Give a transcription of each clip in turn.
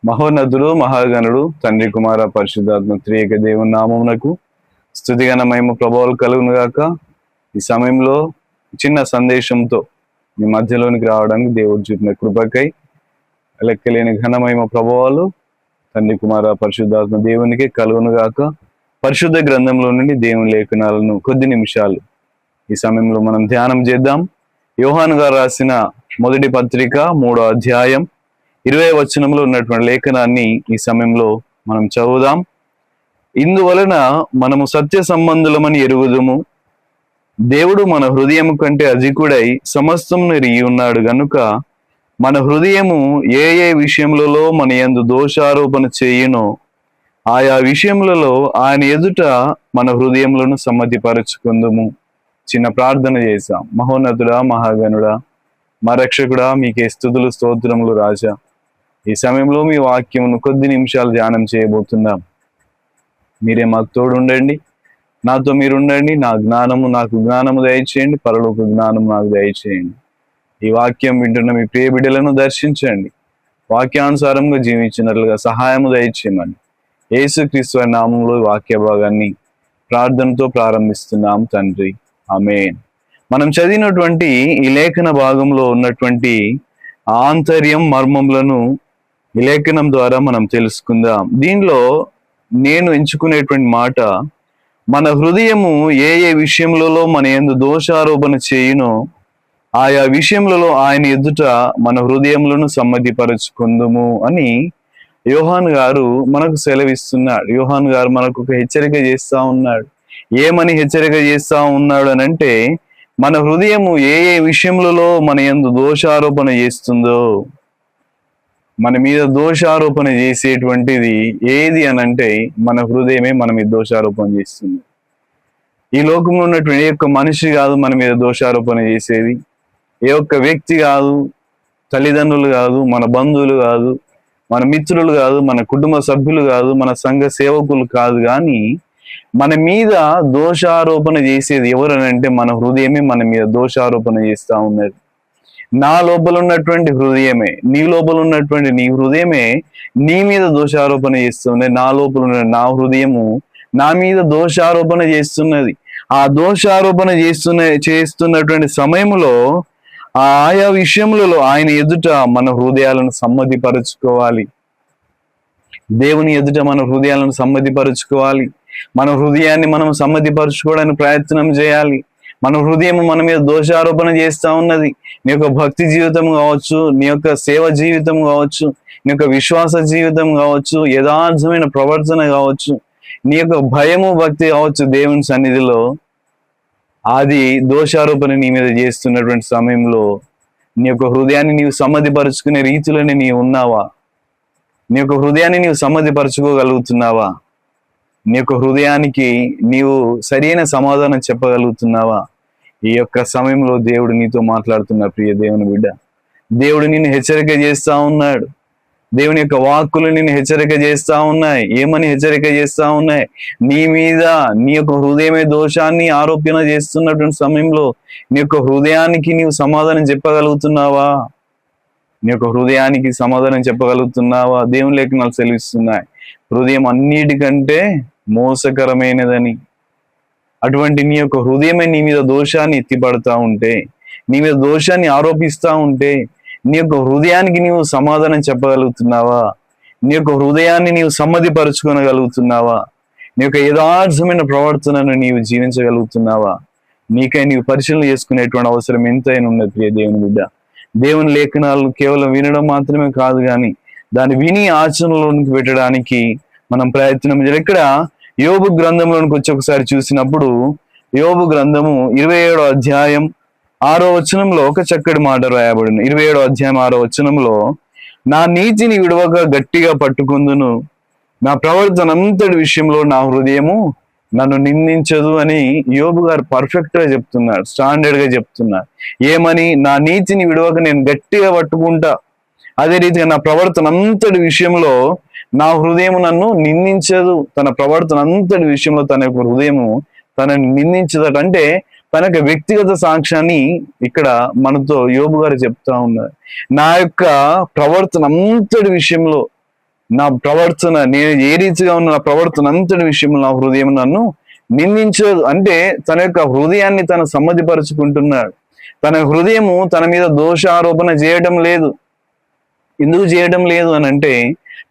మహోన్నతుడు మహాగణుడు తండ్రి కుమార పరిశుద్ధాత్మ త్రియేక దేవుని నామమునకు స్తుతిగణ మహిమ ప్రభావాలు కలుగును గాక. ఈ సమయంలో చిన్న సందేశంతో మీ మధ్యలోనికి రావడానికి దేవుడు చూపిన కృపకై లెక్కలేని ఘనమహిమ ప్రభావాలు తండ్రి కుమార పరిశుద్ధాత్మ దేవునికి కలుగును గాక. పరిశుద్ధ గ్రంథంలో నుండి దేవుని లేఖనాలను కొద్ది నిమిషాలు ఈ సమయంలో మనం ధ్యానం చేద్దాం. యోహాను గారు రాసిన మొదటి పత్రిక 3వ అధ్యాయం 20వ వచనంలో ఉన్నటువంటి లేఖనాన్ని ఈ సమయంలో మనం చదువుదాం. ఇందువలన మనము సత్య సంబంధులమని ఎరుగుదుము, దేవుడు మన హృదయము కంటే అధికుడై సమస్తమును ఎరిగి ఉన్నాడు గనుక మన హృదయము ఏ ఏ విషయములలో మన యందు దోషారోపణ చేయునో ఆయా విషయములలో ఆయన ఎదుట మన హృదయములను సమ్మతిపరచుకుందుము. చిన్న ప్రార్థన చేశాం. మహోన్నతుడా, మహాగణుడా, మా రక్షకుడా, మీకే స్తుతులు స్తోత్రములు రాజా. ఈ సమయంలో మీ వాక్యమును కొద్ది నిమిషాలు ధ్యానం చేయబోతున్నాం. మీరే మాకు తోడు ఉండండి, నాతో మీరు ఉండండి. నాకు జ్ఞానము దయచేయండి, పరలోక జ్ఞానము నాకు దయచేయండి. ఈ వాక్యం వింటున్న మీ ప్రియ బిడ్డలను దర్శించండి, వాక్యానుసారంగా జీవించినట్లుగా సహాయము దయచేయమని యేసుక్రీస్తు నామంలో వాక్య భాగాన్ని ప్రార్థనతో ప్రారంభిస్తున్నాం తండ్రి, ఆమేన్. మనం చదివినటువంటి ఈ లేఖన భాగంలో ఉన్నటువంటి ఆంతర్యం మర్మములను ఈ లేఖనం ద్వారా మనం తెలుసుకుందాం. దీనిలో నేను ఎంచుకునేటువంటి మాట, మన హృదయము ఏ ఏ విషయములలో మన యందు దోషారోపణ చేయునో ఆయా విషయములలో ఆయన ఎదుట మన హృదయములను సమ్మతిపరచుకుందుము అని యోహాను గారు మనకు సెలవిస్తున్నాడు. యోహాను గారు మనకు ఒక హెచ్చరిక చేస్తా ఉన్నాడు. ఏమని హెచ్చరిక చేస్తా ఉన్నాడు అని అంటే, మన హృదయము ఏ ఏ విషయములలో మన యందు దోషారోపణ చేస్తుందో, మన మీద దోషారోపణ చేసేటువంటిది ఏది అని అంటే మన హృదయమే మన మీద దోషారోపణ చేస్తుంది. ఈ లోకంలో ఉన్నటువంటి ఏ ఒక్క మనిషి కాదు మన మీద దోషారోపణ చేసేది, ఏ ఒక్క వ్యక్తి కాదు, తల్లిదండ్రులు కాదు, మన బంధువులు కాదు, మన మిత్రులు కాదు, మన కుటుంబ సభ్యులు కాదు, మన సంఘ సేవకులు కాదు, కానీ మన మీద దోషారోపణ చేసేది ఎవరనంటే మన హృదయమే మన మీద దోషారోపణ చేస్తా ఉన్నది. నా లోపల ఉన్నటువంటి హృదయమే, నీ లోపల ఉన్నటువంటి నీ హృదయమే నీ మీద దోషారోపణ చేస్తుంది. నా లోపల ఉన్న నా హృదయము నా మీద దోషారోపణ చేస్తున్నది. ఆ దోషారోపణ చేస్తున్నటువంటి సమయంలో ఆయా విషయములలో ఆయన ఎదుట మన హృదయాలను సమ్మతిపరచుకోవాలి. దేవుని ఎదుట మన హృదయాలను సమ్మతిపరచుకోవాలి. మన హృదయాన్ని మనం సమ్మతిపరచుకోవడానికి ప్రయత్నం చేయాలి. మన హృదయం మన మీద దోషారోపణ చేస్తా ఉన్నది. నీ యొక్క భక్తి జీవితం కావచ్చు, నీ యొక్క సేవ జీవితం కావచ్చు, నీ యొక్క విశ్వాస జీవితం కావచ్చు, యథార్థమైన ప్రవర్తన కావచ్చు, నీ యొక్క భయము భక్తి కావచ్చు, దేవుని సన్నిధిలో అది దోషారోపణ నీ మీద చేస్తున్నటువంటి సమయంలో నీ యొక్క హృదయాన్ని నీవు సమ్మతిపరుచుకునే రీతిలోనే నీవు ఉన్నావా? నీ యొక్క హృదయాన్ని నీవు సమ్మతిపరచుకోగలుగుతున్నావా? నీ యొక్క హృదయానికి నీవు సరైన సమాధానం చెప్పగలుగుతున్నావా? ఈ యొక్క సమయంలో దేవుడు నీతో మాట్లాడుతున్న ప్రియ దేవుని బిడ్డ, దేవుడు నిన్ను హెచ్చరిక చేస్తా ఉన్నాడు. దేవుని యొక్క వాక్కులు నిన్ను హెచ్చరిక చేస్తా ఉన్నాయి. ఏమని హెచ్చరిక చేస్తా ఉన్నాయి? నీ మీద నీ యొక్క హృదయమే దోషాన్ని ఆరోపణ చేస్తున్నటువంటి సమయంలో నీ యొక్క హృదయానికి నీవు సమాధానం చెప్పగలుగుతున్నావా? నీ యొక్క హృదయానికి సమాధానం చెప్పగలుగుతున్నావా? దేవుని లేఖనాలు సెలవిస్తున్నాయి, హృదయం అన్నిటికంటే మోసకరమైనదని. అటువంటి నీ యొక్క హృదయమే నీ మీద దోషాన్ని ఎత్తిపడతా ఉంటే, నీ మీద దోషాన్ని ఆరోపిస్తా ఉంటే, నీ యొక్క హృదయానికి నీవు సమాధానం చెప్పగలుగుతున్నావా? నీ యొక్క హృదయాన్ని నీవు సమ్మతిపరచుకోగలుగుతున్నావా? నీ యొక్క యథార్థమైన ప్రవర్తనను నీవు జీవించగలుగుతున్నావా? నీకై నీవు పరిశీలన చేసుకునేటువంటి అవసరం ఎంతైనా ఉన్నది ప్రియ దేవుని బిడ్డ. దేవుని లేఖనాలు కేవలం వినడం మాత్రమే కాదు, కానీ దాన్ని విని ఆచరణలోనికి పెట్టడానికి మనం ప్రయత్నం చేయాలి. ఇక్కడ యోబు గ్రంథంలోనికి వచ్చి ఒకసారి చూసినప్పుడు, యోబు గ్రంథము 27వ అధ్యాయం 6వ వచనంలో ఒక చక్కటి మాట రాయబడింది. 27వ అధ్యాయం 6వ వచనంలో, నా నీతిని విడవక గట్టిగా పట్టుకుందును, నా ప్రవర్తన అంతటి విషయంలో నా హృదయము నన్ను నిందించదు అని యోబు గారు పర్ఫెక్ట్ గా చెప్తున్నాడు, స్టాండర్డ్ గా చెప్తున్నాడు. ఏమని? నా నీతిని విడవక నేను గట్టిగా పట్టుకుంటా, అదే రీతిగా నా ప్రవర్తన అంతటి విషయంలో నా హృదయం నన్ను నిందించదు. తన ప్రవర్తన అంతటి విషయంలో తన యొక్క హృదయము తనని నిందించదట. అంటే తన యొక్క వ్యక్తిగత సాక్ష్యాన్ని ఇక్కడ మనతో యోబు గారు చెప్తా ఉన్నారు. నా యొక్క ప్రవర్తన అంతటి విషయంలో నా ప్రవర్తన, నేను ఏ రీతిగా ఉన్న నా ప్రవర్తన అంతటి విషయంలో నా హృదయం నన్ను నిందించదు. అంటే తన యొక్క హృదయాన్ని తను సమ్మతిపరుచుకుంటున్నాడు. తన హృదయము తన మీద దోషారోపణ చేయడం లేదు. ఎందుకు చేయడం లేదు అని అంటే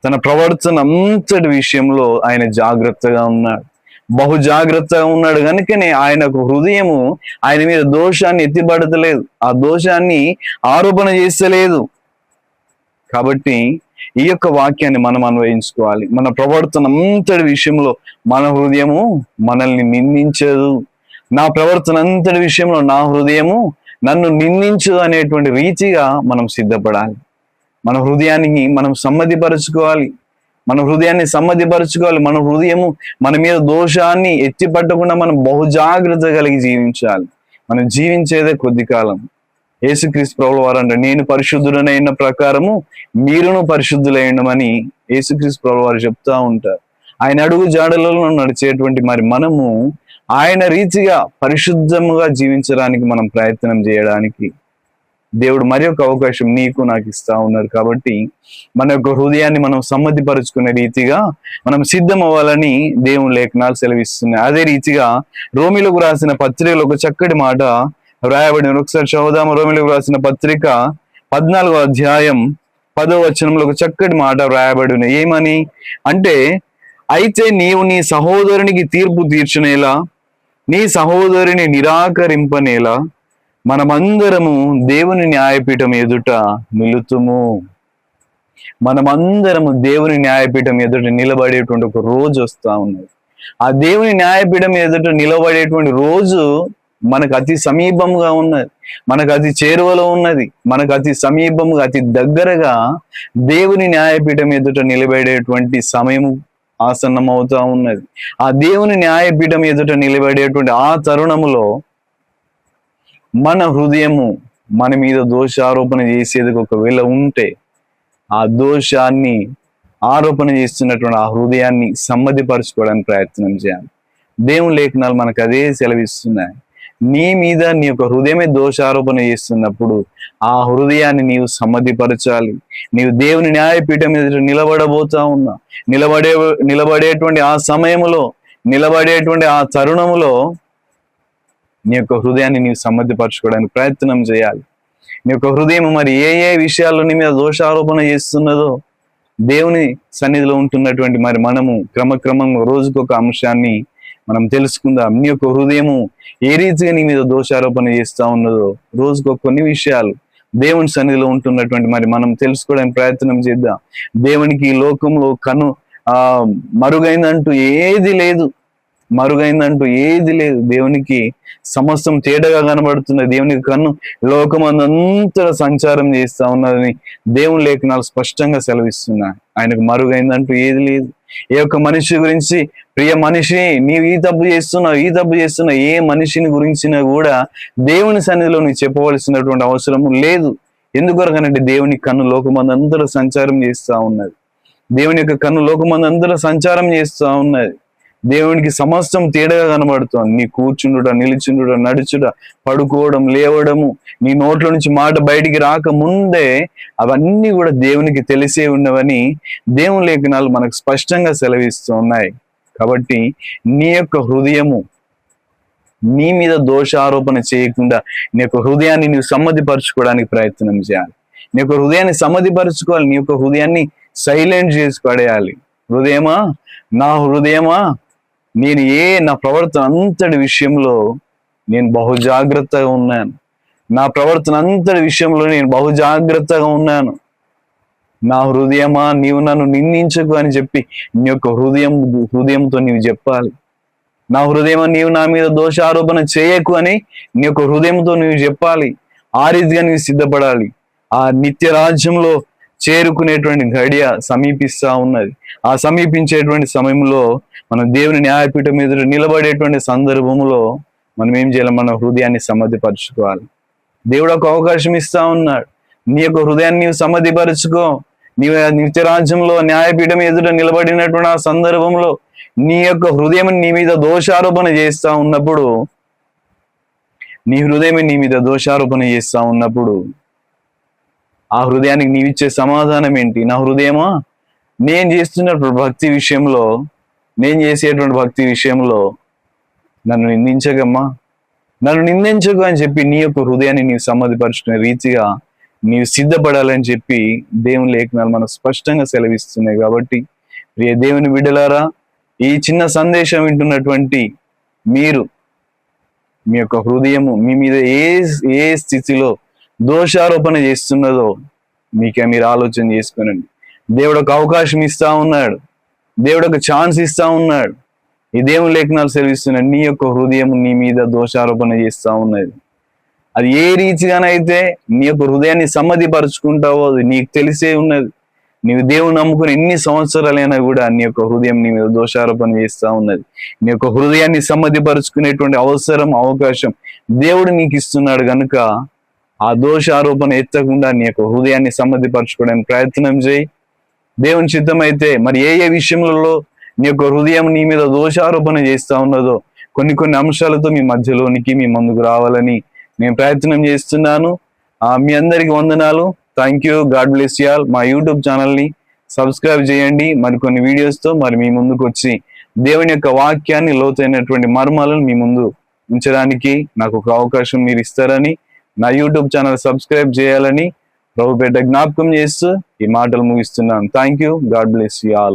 తన ప్రవర్తన అంతటి విషయంలో ఆయన జాగ్రత్తగా ఉన్నాడు, బహు జాగ్రత్తగా ఉన్నాడు. కనుకనే ఆయనకు హృదయము ఆయన మీద దోషాన్ని ఎత్తిపడతలేదు, ఆ దోషాన్ని ఆరోపణ చేస్తలేదు. కాబట్టి ఈ యొక్క వాక్యాన్ని మనం అన్వయించుకోవాలి. మన ప్రవర్తన అంతటి విషయంలో మన హృదయము మనల్ని నిందించదు. నా ప్రవర్తన అంతటి విషయంలో నా హృదయము నన్ను నిందించదు అనేటువంటి రీతిగా మనం సిద్ధపడాలి. మన హృదయాన్ని మనం సమ్మతిపరచుకోవాలి. మన హృదయాన్ని సమ్మతిపరచుకోవాలి. మన హృదయము మన మీద దోషాన్ని ఎత్తిపట్టకుండా మనం బహుజాగ్రత్త కలిగి జీవించాలి. మనం జీవించేదే కొద్ది కాలం. యేసుక్రీస్తు ప్రభువు వారు అంటే నేను పరిశుద్ధుడనైన ప్రకారము మీరును పరిశుద్ధులైనమని యేసుక్రీస్తు ప్రభువు వారు చెప్తా ఉంటారు. ఆయన అడుగు జాడలలో నడిచేటువంటి మనము ఆయన రీతిగా పరిశుద్ధముగా జీవించడానికి మనం ప్రయత్నం చేయడానికి దేవుడు మరి ఒక అవకాశం నీకు నాకు ఇస్తా ఉన్నారు. కాబట్టి మన యొక్క హృదయాన్ని మనం సమ్మతిపరుచుకునే రీతిగా మనం సిద్ధం అవ్వాలని దేవుని లేఖనాలు సెలవిస్తున్నాయి. అదే రీతిగా రోమిలకు రాసిన పత్రికలో ఒక చక్కటి మాట వ్రాయబడిన, ఒకసారి చదువుదాము. రోమిలకు రాసిన పత్రిక 14వ అధ్యాయం 10వ వచనంలో ఒక చక్కటి మాట వ్రాయబడిన. ఏమని అంటే, అయితే నీవు నీ సహోదరునికి తీర్పు తీర్చునేలా, నీ సహోదరుని నిరాకరింపనేలా మనమందరము దేవుని న్యాయపీఠం ఎదుట నిలుతుము. మనమందరము దేవుని న్యాయపీఠం ఎదుట నిలబడేటువంటి ఒక రోజు వస్తా ఉన్నది. ఆ దేవుని న్యాయపీఠం ఎదుట నిలబడేటువంటి రోజు మనకు అతి సమీపంగా ఉన్నది, మనకు అతి చేరువలో ఉన్నది. మనకు అతి సమీపంగా అతి దగ్గరగా దేవుని న్యాయపీఠం ఎదుట నిలబడేటువంటి సమయము ఆసన్నం అవుతా ఉన్నది. ఆ దేవుని న్యాయపీఠం ఎదుట నిలబడేటువంటి ఆ తరుణములో మన హృదయము మన మీద దోషారోపణ చేసేది ఒకవేళ ఉంటే, ఆ దోషాన్ని ఆరోపణ చేస్తున్నటువంటి ఆ హృదయాన్ని సమ్మతిపరచుకోవడానికి ప్రయత్నం చేయాలి. దేవుని లేఖనాలు మనకు అదే సెలవిస్తున్నాయి. నీ మీద నీ యొక్క హృదయమే దోషారోపణ చేస్తున్నప్పుడు ఆ హృదయాన్ని నీవు సమ్మతిపరచాలి. నీవు దేవుని న్యాయపీఠం మీద నిలబడబోతా ఉన్నా, నిలబడేటువంటి ఆ సమయంలో, నిలబడేటువంటి ఆ తరుణములో నీ యొక్క హృదయాన్ని నీవు సమ్మతిపరచుకోవడానికి ప్రయత్నం చేయాలి. నీ యొక్క హృదయం మరి ఏ ఏ విషయాల్లో నీ మీద దోషారోపణ చేస్తున్నదో దేవుని సన్నిధిలో ఉంటున్నటువంటి మనము క్రమక్రమంగా రోజుకొక అంశాన్ని మనం తెలుసుకుందాం. నీ యొక్క హృదయము ఏ రీతిగా నీ మీద దోషారోపణ చేస్తా ఉన్నదో రోజుకొక కొన్ని విషయాలు దేవుని సన్నిధిలో ఉంటున్నటువంటి మనం తెలుసుకోవడానికి ప్రయత్నం చేద్దాం. దేవునికి ఈ లోకంలో మరుగైందంటూ ఏది లేదు, మరుగైందంటూ ఏది లేదు. దేవునికి సమస్తం తేటగా కనబడుతున్నది. దేవునికి కన్ను లోకమందంతా సంచారం చేస్తా ఉన్నదని దేవుని లేఖనాలు స్పష్టంగా సెలవిస్తున్నాయి. ఆయనకు మరుగైందంటూ ఏది లేదు. ఏ ఒక్క మనిషి గురించి, ప్రియ మనిషి నీవు ఈ తప్పు చేస్తున్నావు, ఏ మనిషిని గురించినా కూడా దేవుని సన్నిధిలో నీవు చెప్పవలసినటువంటి అవసరం లేదు. ఎందుకొరకనంటే దేవుని కన్ను లోకమందంతా సంచారం చేస్తా ఉన్నది. దేవుని యొక్క కన్ను లోకమందంతా సంచారం చేస్తా ఉన్నది. దేవునికి సమస్తం తేడాగా కనబడుతోంది. నీ కూర్చుండుట, నిలుచుండుట, నడుచుట, పడుకోవడం, లేవడము, నీ నోట్ల నుంచి మాట బయటికి రాక ముందే అవన్నీ కూడా దేవునికి తెలిసే ఉన్నవని దేవుని లేఖనాలు మనకు స్పష్టంగా సెలవిస్తూ ఉన్నాయి. కాబట్టి నీ యొక్క హృదయము నీ మీద దోషారోపణ చేయకుండా నీ యొక్క హృదయాన్ని నీవు సమ్మతిపరచుకోవడానికి ప్రయత్నం చేయాలి. నీ యొక్క హృదయాన్ని సమ్మతిపరచుకోవాలి. నీ యొక్క హృదయాన్ని సైలెంట్ చేసి పడేయాలి. హృదయమా, నా హృదయమా, నా ప్రవర్తన అంతటి విషయంలో నేను బహు జాగ్రత్తగా ఉన్నాను. నా ప్రవర్తన అంతటి విషయంలో నేను బహు జాగ్రత్తగా ఉన్నాను. నా హృదయమా, నీవు నన్ను నిందించకు అని చెప్పి నీ యొక్క హృదయంతో నీవు చెప్పాలి. నా హృదయమా, నీవు నా మీద దోషారోపణ చేయకు అని నీ యొక్క హృదయంతో నీవు చెప్పాలి. ఆ రీతిగా నీవు సిద్ధపడాలి. ఆ నిత్య రాజ్యంలో చేరుకునేటువంటి గడియ సమీపిస్తా ఉన్నది. ఆ సమీపించేటువంటి సమయంలో మనం దేవుని న్యాయపీఠం మీద నిలబడేటువంటి సందర్భంలో మనం ఏం చేయాలి? మన హృదయాన్ని సమ్మతిపరచుకోవాలి. దేవుడు ఒక అవకాశం ఇస్తా ఉన్నాడు. నీ యొక్క హృదయాన్ని నీవు సమ్మతిపరచుకో. నీవు నిత్యరాజ్యంలో న్యాయపీఠం ఎదుట నిలబడినటువంటి ఆ సందర్భంలో నీ యొక్క హృదయం నీ మీద దోషారోపణ చేస్తా ఉన్నప్పుడు, ఆ హృదయానికి నీవిచ్చే సమాధానం ఏంటి? నా హృదయమా, నేను చేస్తున్నటువంటి భక్తి విషయంలో, నేను చేసేటువంటి భక్తి విషయంలో నన్ను నిందించగమ్మా, నన్ను నిందించకు అని చెప్పి నీ యొక్క హృదయాన్ని నీవు సమ్మతిపరుచుకునే రీతిగా నీవు సిద్ధపడాలని చెప్పి దేవుని లేఖనాలు మనకు స్పష్టంగా సెలవిస్తున్నాయి. కాబట్టి ప్రియ దేవుని బిడ్డలారా, ఈ చిన్న సందేశం వింటున్నటువంటి మీరు మీ యొక్క హృదయము మీ మీద ఏ స్థితిలో దోషారోపణ చేస్తున్నదో మీరు ఆలోచన చేసుకునండి. దేవుడు ఒక అవకాశం ఇస్తా ఉన్నాడు, దేవుడు ఒక ఛాన్స్ ఇస్తా ఉన్నాడు. ఈ దేవుని లేఖనాలు సెలవిస్తున్నాడు, నీ యొక్క హృదయం నీ మీద దోషారోపణ చేస్తా ఉన్నది. అది ఏ రీతిగానైతే నీ యొక్క హృదయాన్ని సమ్మతిపరుచుకుంటావో అది నీకు తెలిసే ఉన్నది. నీవు దేవుని నమ్ముకుని ఎన్ని సంవత్సరాలైనా కూడా నీ యొక్క హృదయం నీ మీద దోషారోపణ చేస్తా ఉన్నది. నీ యొక్క హృదయాన్ని సమ్మతిపరుచుకునేటువంటి అవకాశం దేవుడు నీకు ఇస్తున్నాడు కనుక ఆ దోషారోపణ ఎత్తకుండా నీ యొక్క హృదయాన్ని సమ్మతిపరచుకోవడానికి ప్రయత్నం చేయి. దేవుని చిత్తం అయితే మరి ఏ విషయంలో నీ యొక్క హృదయం నీ మీద దోషారోపణ చేస్తా ఉన్నదో కొన్ని అంశాలతో మీ మధ్యలోనికి మీ ముందుకు రావాలని నేను ప్రయత్నం చేస్తున్నాను. మీ అందరికి వందనాలు. Thank you. God bless you all. మా యూట్యూబ్ ఛానల్ని సబ్స్క్రైబ్ చేయండి. మరికొన్ని వీడియోస్తో మీ ముందుకు వచ్చి దేవుని యొక్క వాక్యాన్ని, లోతైనటువంటి మర్మాలను మీ ముందు ఉంచడానికి నాకు ఒక అవకాశం మీరు ఇస్తారని, నా యూట్యూబ్ ఛానల్ సబ్స్క్రైబ్ చేయాలని ప్రభుపేట జ్ఞాపకం చేస్తూ ఈ మాటలు ముగిస్తున్నాను. Thank you. God bless you all.